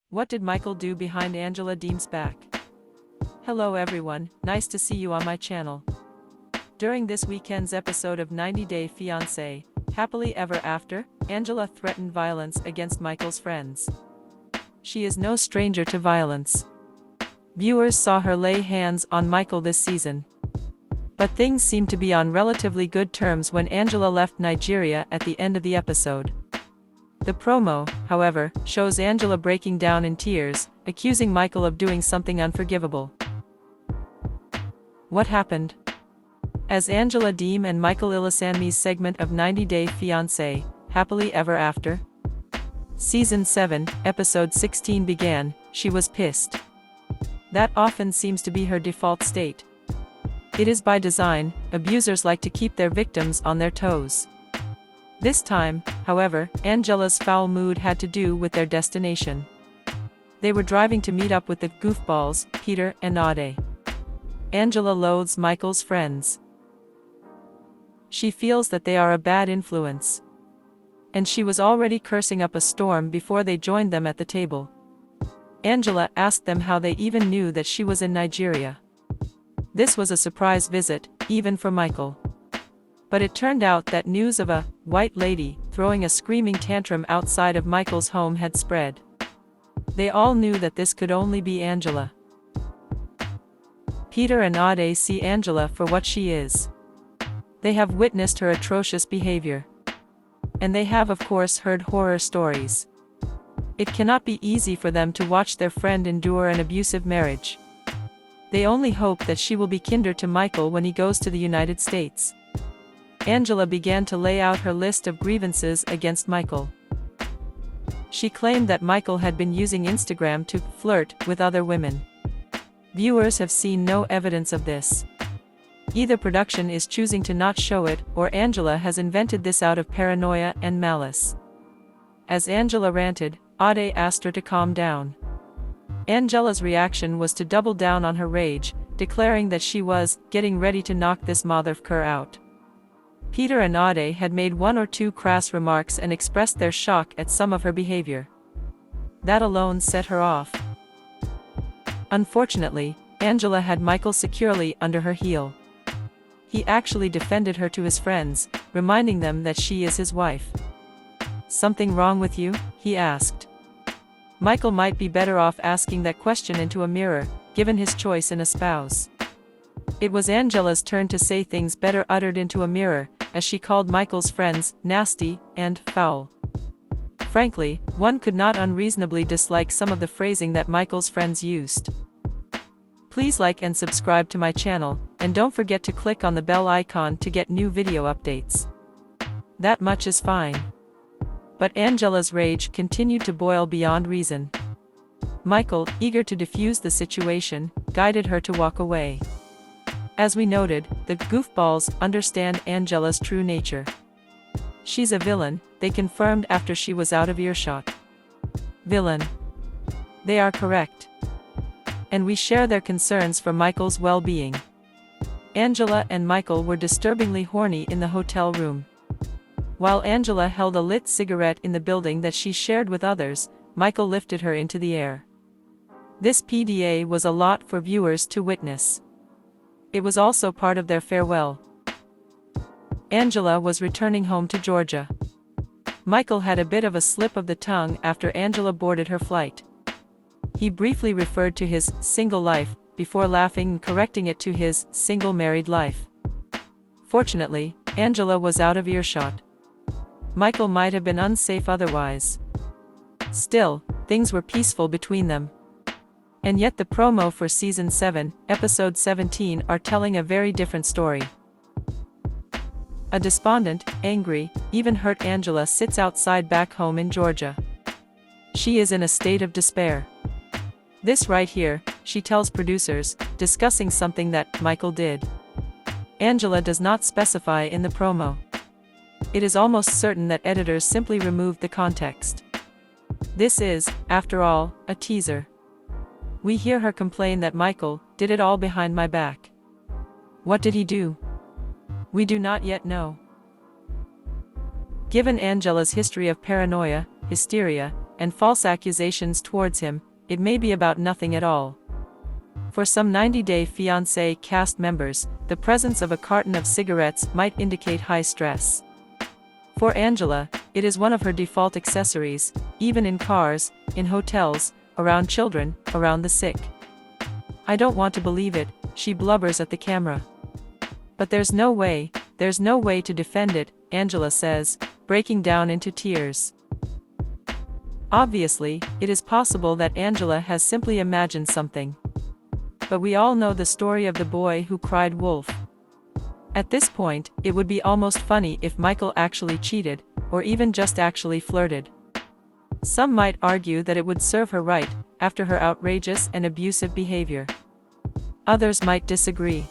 What did Michael do behind Deem'S back? Hello everyone, nice to see you on my channel. During this weekend's episode of 90 Day Fiance, Happily Ever After, Angela threatened violence against Michael's friends. She is no stranger to violence. Viewers saw her lay hands on Michael this season. But things seemed to be on relatively good terms when Angela left Nigeria at the end of the episode. The promo, however, shows Angela breaking down in tears, accusing Michael of doing something unforgivable. What happened? As Angela Deem and Michael Ilesanmi's segment of 90 Day Fiance, Happily Ever After? Season 7, Episode 16 began, she was pissed. That often seems to be her default state. It is by design, abusers like to keep their victims on their toes. This time, however, Angela's foul mood had to do with their destination. They were driving to meet up with the goofballs, Peter and Ade. Angela loathes Michael's friends. She feels that they are a bad influence. And she was already cursing up a storm before they joined them at the table. Angela asked them how they even knew that she was in Nigeria. This was a surprise visit, even for Michael. But it turned out that news of a white lady throwing a screaming tantrum outside of Michael's home had spread. They all knew that this could only be Angela. Peter and Ade see Angela for what she is. They have witnessed her atrocious behavior. And they have of course heard horror stories. It cannot be easy for them to watch their friend endure an abusive marriage. They only hope that she will be kinder to Michael when he goes to the United States. Angela began to lay out her list of grievances against Michael. She claimed that Michael had been using Instagram to flirt with other women. Viewers have seen no evidence of this. Either production is choosing to not show it, or Angela has invented this out of paranoia and malice. As Angela ranted, Ade asked her to calm down. Angela's reaction was to double down on her rage, declaring that she was getting ready to knock this motherfucker out. Peter and Ade had made one or two crass remarks and expressed their shock at some of her behavior. That alone set her off. Unfortunately, Angela had Michael securely under her heel. He actually defended her to his friends, reminding them that she is his wife. "Something wrong with you?" he asked. Michael might be better off asking that question into a mirror, given his choice in a spouse. It was Angela's turn to say things better uttered into a mirror, as she called Michael's friends nasty and foul. Frankly, one could not unreasonably dislike some of the phrasing that Michael's friends used. Please like and subscribe to my channel, and don't forget to click on the bell icon to get new video updates. That much is fine. But Angela's rage continued to boil beyond reason. Michael, eager to defuse the situation, guided her to walk away. As we noted, the goofballs understand Angela's true nature. She's a villain, they confirmed after she was out of earshot. Villain. They are correct. And we share their concerns for Michael's well-being. Angela and Michael were disturbingly horny in the hotel room. While Angela held a lit cigarette in the building that she shared with others, Michael lifted her into the air. This PDA was a lot for viewers to witness. It was also part of their farewell. Angela was returning home to Georgia. Michael had a bit of a slip of the tongue after Angela boarded her flight. He briefly referred to his single life, before laughing and correcting it to his single married life. Fortunately, Angela was out of earshot. Michael might have been unsafe otherwise. Still, things were peaceful between them. And yet the promo for Season 7, Episode 17 are telling a very different story. A despondent, angry, even hurt Angela sits outside back home in Georgia. She is in a state of despair. This right here, she tells producers, discussing something that Michael did. Angela does not specify in the promo. It is almost certain that editors simply removed the context. This is, after all, a teaser. We hear her complain that Michael did it all behind my back. What did he do? We do not yet know. Given Angela's history of paranoia, hysteria, and false accusations towards him, it may be about nothing at all. For some 90-Day Fiance cast members, the presence of a carton of cigarettes might indicate high stress. For Angela, it is one of her default accessories, even in cars, in hotels, around children, around the sick. "I don't want to believe it," she blubbers at the camera. "But there's no way to defend it," Angela says, breaking down into tears. Obviously, it is possible that Angela has simply imagined something. But we all know the story of the boy who cried wolf. At this point, it would be almost funny if Michael actually cheated, or even just actually flirted. Some might argue that it would serve her right, after her outrageous and abusive behavior. Others might disagree.